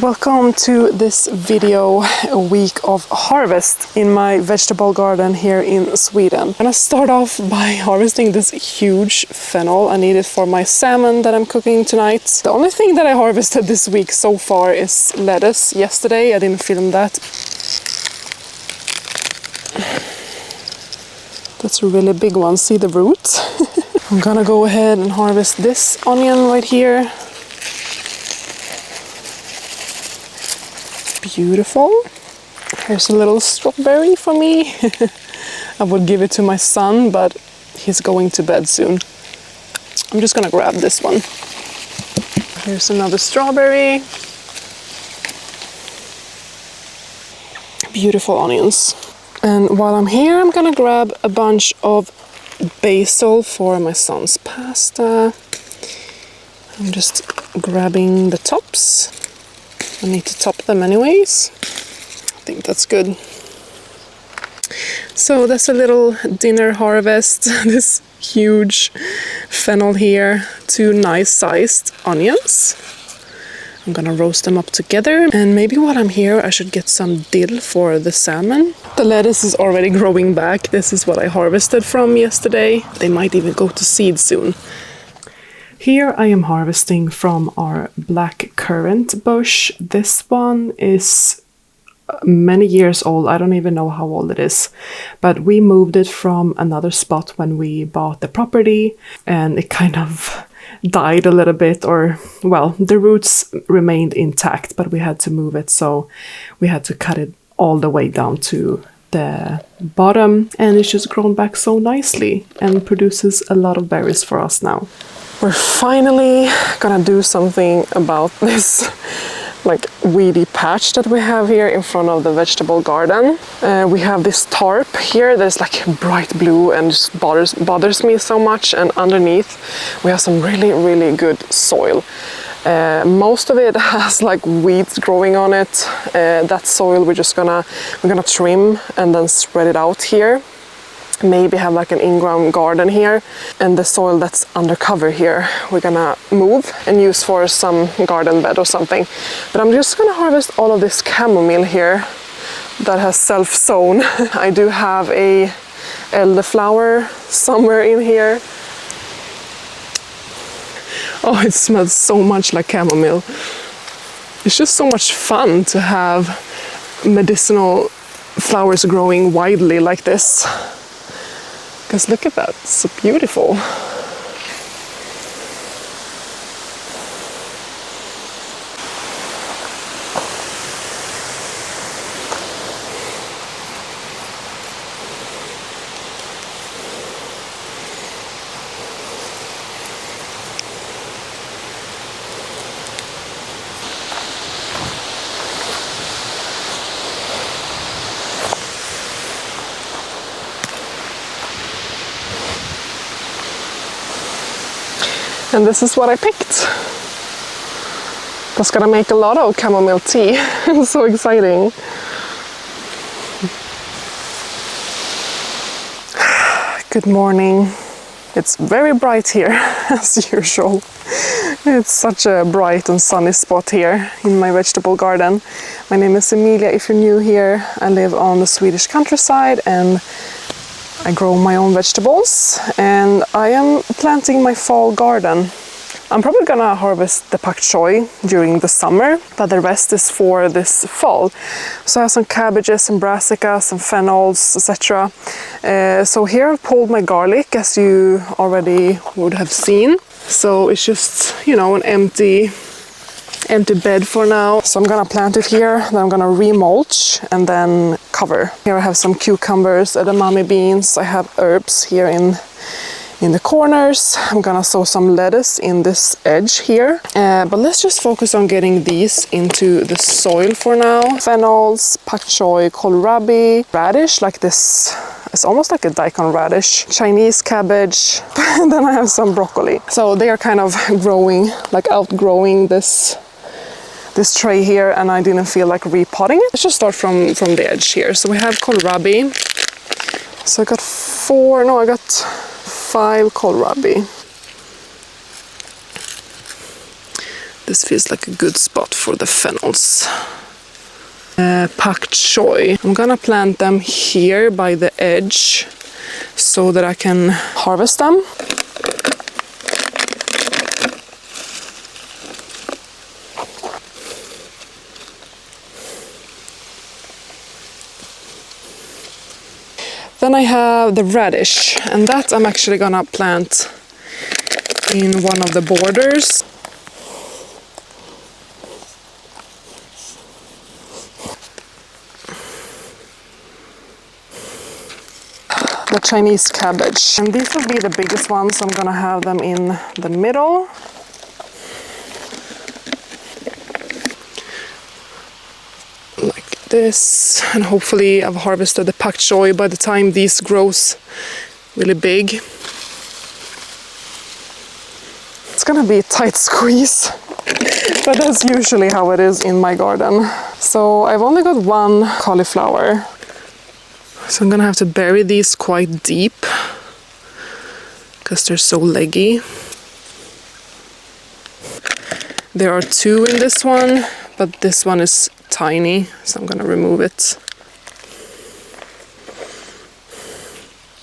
Welcome to this video, a week of harvest in my vegetable garden here in Sweden. I'm gonna start off by harvesting this huge fennel. I need it for my salmon that I'm cooking tonight. The only thing that I harvested this week so far is lettuce. Yesterday I didn't film that. That's a really big one, see the roots? I'm gonna go ahead and harvest this onion right here. Beautiful. Here's a little strawberry for me. I would give it to my son, but he's going to bed soon. I'm just gonna grab this one. Here's another strawberry. Beautiful onions. And while I'm here, I'm gonna grab a bunch of basil for my son's pasta. I'm just grabbing the tops. I need to top them anyways. I think that's good. So that's a little dinner harvest. This huge fennel here, 2 nice sized onions. I'm gonna roast them up together. And maybe while I'm here I should get some dill for the salmon. The lettuce is already growing back. This is what I harvested from yesterday. They might even go to seed soon. Here I am harvesting from our black currant bush. This one is many years old. I don't even know how old it is. But we moved it from another spot when we bought the property. And it kind of died a little bit. Or, well, the roots remained intact. But we had to move it. So we had to cut it all the way down to the bottom. And it's just grown back so nicely. And produces a lot of berries for us now. We're finally gonna do something about this like weedy patch that we have here in front of the vegetable garden. We have this tarp here that's like bright blue and just bothers me so much, and underneath we have some really good soil. Most of it has like weeds growing on it. That soil we're gonna trim and then spread it out here. Maybe have like an in-ground garden here, and the soil that's undercover here we're gonna move and use for some garden bed or something. But I'm just gonna harvest all of this chamomile here that has self-sown. I do have a elderflower somewhere in here. Oh, it smells so much like chamomile. It's just so much fun to have medicinal flowers growing widely like this. Because look at that, it's so beautiful. And this is what I picked. That's gonna make a lot of chamomile tea. So exciting. Good morning. It's very bright here, as usual. It's such a bright and sunny spot here in my vegetable garden. My name is Emilia. If you're new here, I live on the Swedish countryside and I grow my own vegetables, and I am planting my fall garden. I'm probably gonna harvest the pak choi during the summer, but the rest is for this fall. So I have some cabbages, some brassicas, some fennels, etc. So here I've pulled my garlic, as you already would have seen. So it's just, you know, an empty bed for now. So I'm gonna plant it here, then I'm gonna remulch and then cover. Here I have some cucumbers, edamame beans, I have herbs here in the corners. I'm gonna sow some lettuce in this edge here. But let's just focus on getting these into the soil for now. Fennels, pak choi, kohlrabi, radish like this. It's almost like a daikon radish, Chinese cabbage, and then I have some broccoli. So they are kind of growing, like outgrowing this tray here, and I didn't feel like repotting it. Let's just start from the edge here. So we have kohlrabi. So I got 5 kohlrabi. This feels like a good spot for the fennels. Pak choy. I'm gonna plant them here by the edge so that I can harvest them. Then I have the radish, and that I'm actually gonna plant in one of the borders. The Chinese cabbage. And these will be the biggest ones. I'm gonna have them in the middle. Like this. And hopefully I've harvested the pak choy by the time these grows really big. It's gonna be a tight squeeze. But that's usually how it is in my garden. So I've only got one cauliflower. So I'm gonna have to bury these quite deep because they're so leggy. There are two in this one, but this one is tiny, so I'm gonna remove it.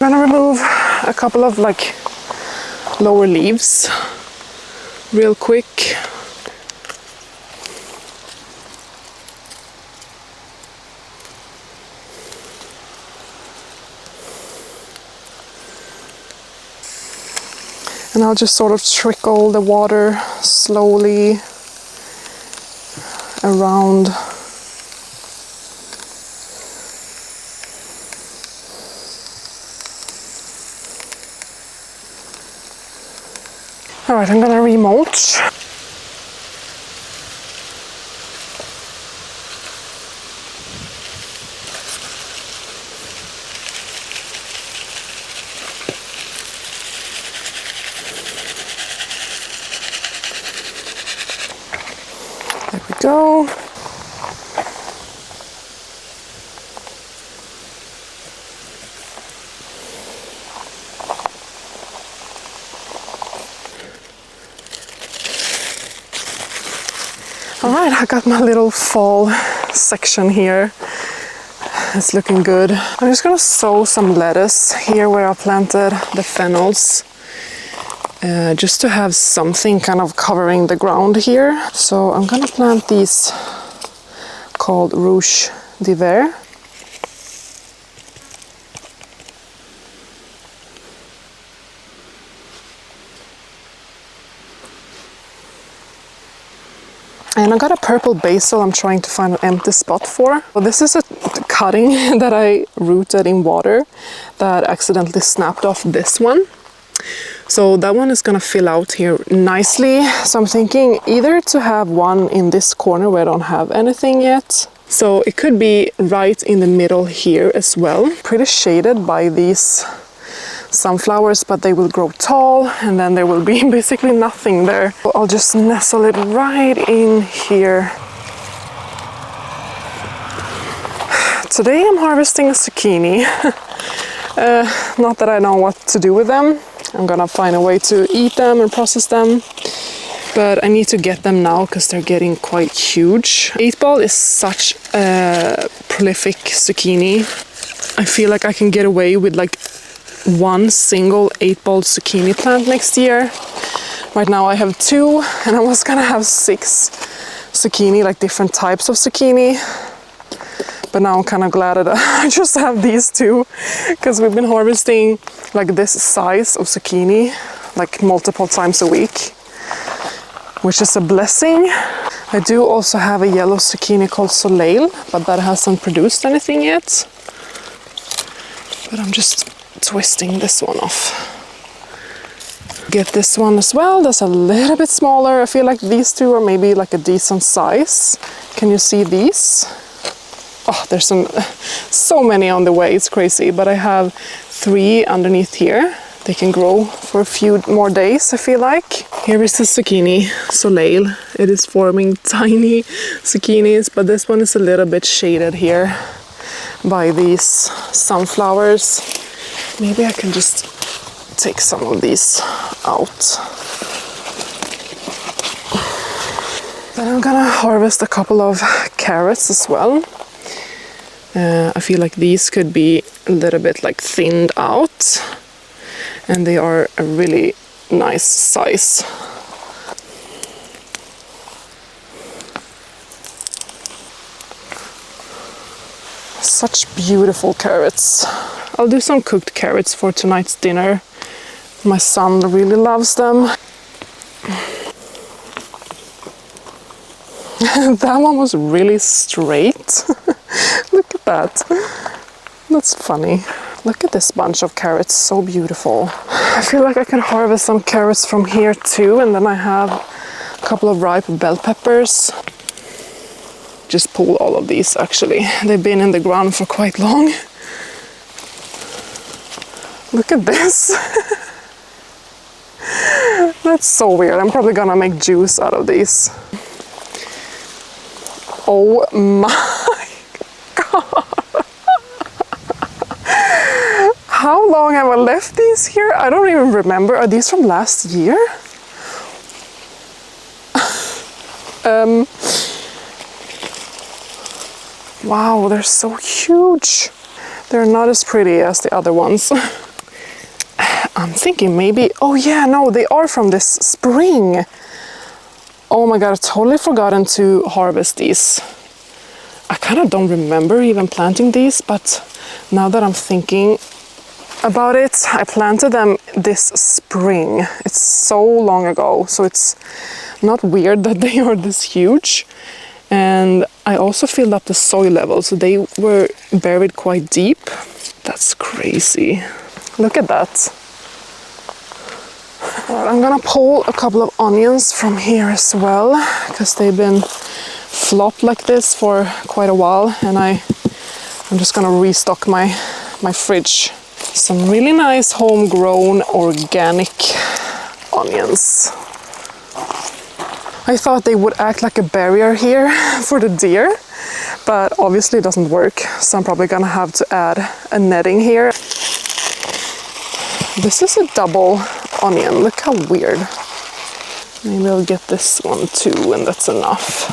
I'm gonna remove a couple of like lower leaves real quick. And I'll just sort of trickle the water slowly around. All right, I'm gonna remulch. There we go. All right, I got my little fall section here. It's looking good. I'm just gonna sow some lettuce here where I planted the fennels. Just to have something kind of covering the ground here. So I'm gonna plant these called Rouge d'Hiver. And I got a purple basil I'm trying to find an empty spot for. Well, this is a cutting that I rooted in water that accidentally snapped off this one. So that one is gonna fill out here nicely. So I'm thinking either to have one in this corner where I don't have anything yet. So it could be right in the middle here as well. Pretty shaded by these sunflowers, but they will grow tall and then there will be basically nothing there. So I'll just nestle it right in here. Today I'm harvesting a zucchini. Not that I know what to do with them. I'm gonna find a way to eat them and process them, but I need to get them now because they're getting quite huge. 8-ball is such a prolific zucchini. I feel like I can get away with like one single 8-ball zucchini plant next year. Right now I have 2 and I was gonna have 6 zucchini, like different types of zucchini. But now I'm kind of glad that I just have these 2 because we've been harvesting like this size of zucchini like multiple times a week, which is a blessing. I do also have a yellow zucchini called Soleil, but that hasn't produced anything yet. But I'm just twisting this one off. Get this one as well, that's a little bit smaller. I feel like these 2 are maybe like a decent size. Can you see these? Oh, there's so many on the way, it's crazy. But I have 3 underneath here. They can grow for a few more days, I feel like. Here is the zucchini, Soleil. It is forming tiny zucchinis, but this one is a little bit shaded here by these sunflowers. Maybe I can just take some of these out. Then I'm gonna harvest a couple of carrots as well. I feel like these could be a little bit like thinned out, and they are a really nice size. Such beautiful carrots. I'll do some cooked carrots for tonight's dinner. My son really loves them. That one was really straight. Look at that. That's funny. Look at this bunch of carrots, so beautiful. I feel like I can harvest some carrots from here too, and then I have a couple of ripe bell peppers. Just pull all of these actually. They've been in the ground for quite long. Look at this. That's so weird. I'm probably gonna make juice out of these. Oh my god. How long have I left these here? I don't even remember. Are these from last year? Wow, they're so huge. They're not as pretty as the other ones. I'm thinking maybe, oh yeah, no, they are from this spring. Oh my god, I totally forgotten to harvest these. I kind of don't remember even planting these, but now that I'm thinking about it, I planted them this spring. It's so long ago, so it's not weird that they are this huge. And I also filled up the soil level, so they were buried quite deep. That's crazy. Look at that. Well, I'm gonna pull a couple of onions from here as well, because they've been flopped like this for quite a while, and I'm just gonna restock my fridge. Some really nice homegrown organic onions. I thought they would act like a barrier here for the deer, but obviously it doesn't work, so I'm probably gonna have to add a netting here. This is a double onion. Look how weird. Maybe I'll get this one too, and that's enough.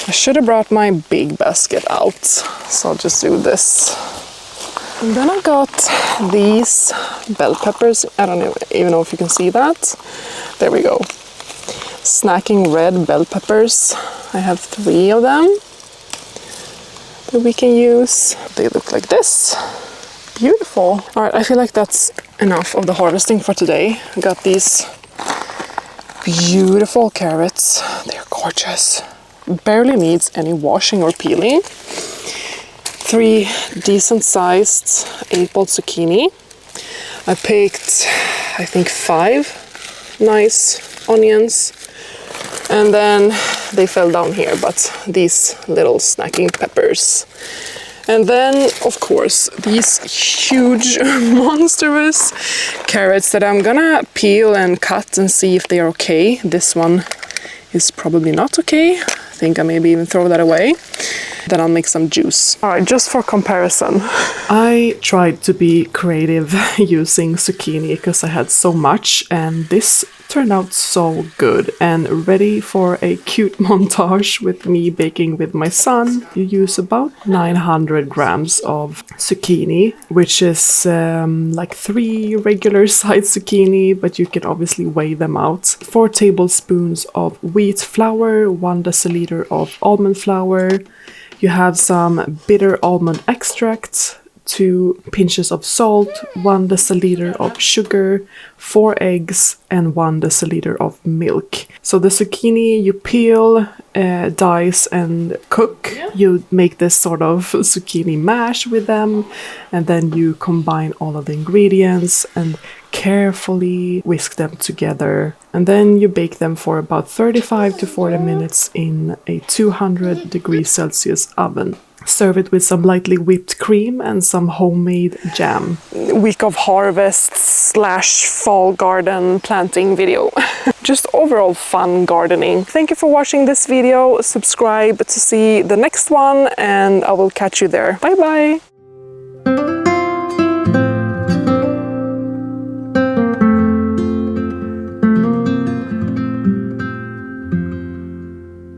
I should have brought my big basket out, so I'll just do this. And then I got these bell peppers. I don't even know if you can see that. There we go. Snacking red bell peppers. I have 3 of them that we can use. They look like this. Beautiful. All right, I feel like that's enough of the harvesting for today. I got these beautiful carrots. They're gorgeous. Barely needs any washing or peeling. 3 decent sized 8-ball zucchini. I picked, I think, 5 nice onions. And then they fell down here, but these little snacking peppers. And then, of course, these huge, monstrous carrots that I'm gonna peel and cut and see if they are okay. This one is probably not okay. I think I maybe even throw that away. Then I'll make some juice. All right, just for comparison. I tried to be creative using zucchini because I had so much, and this turned out so good and ready for a cute montage with me baking with my son. You use about 900 grams of zucchini, which is like 3 regular sized zucchini, but you can obviously weigh them out. 4 tablespoons of wheat flour, 1 deciliter of almond flour. You have some bitter almond extract, 2 pinches of salt, 1 deciliter of sugar, 4 eggs, and 1 deciliter of milk. So the zucchini you peel, dice, and cook. You make this sort of zucchini mash with them, and then you combine all of the ingredients and carefully whisk them together. And then you bake them for about 35 to 40 minutes in a 200 degrees Celsius oven. Serve it with some lightly whipped cream and some homemade jam. Week of harvest / fall garden planting video. Just overall fun gardening. Thank you for watching this video. Subscribe to see the next one, and I will catch you there. Bye bye!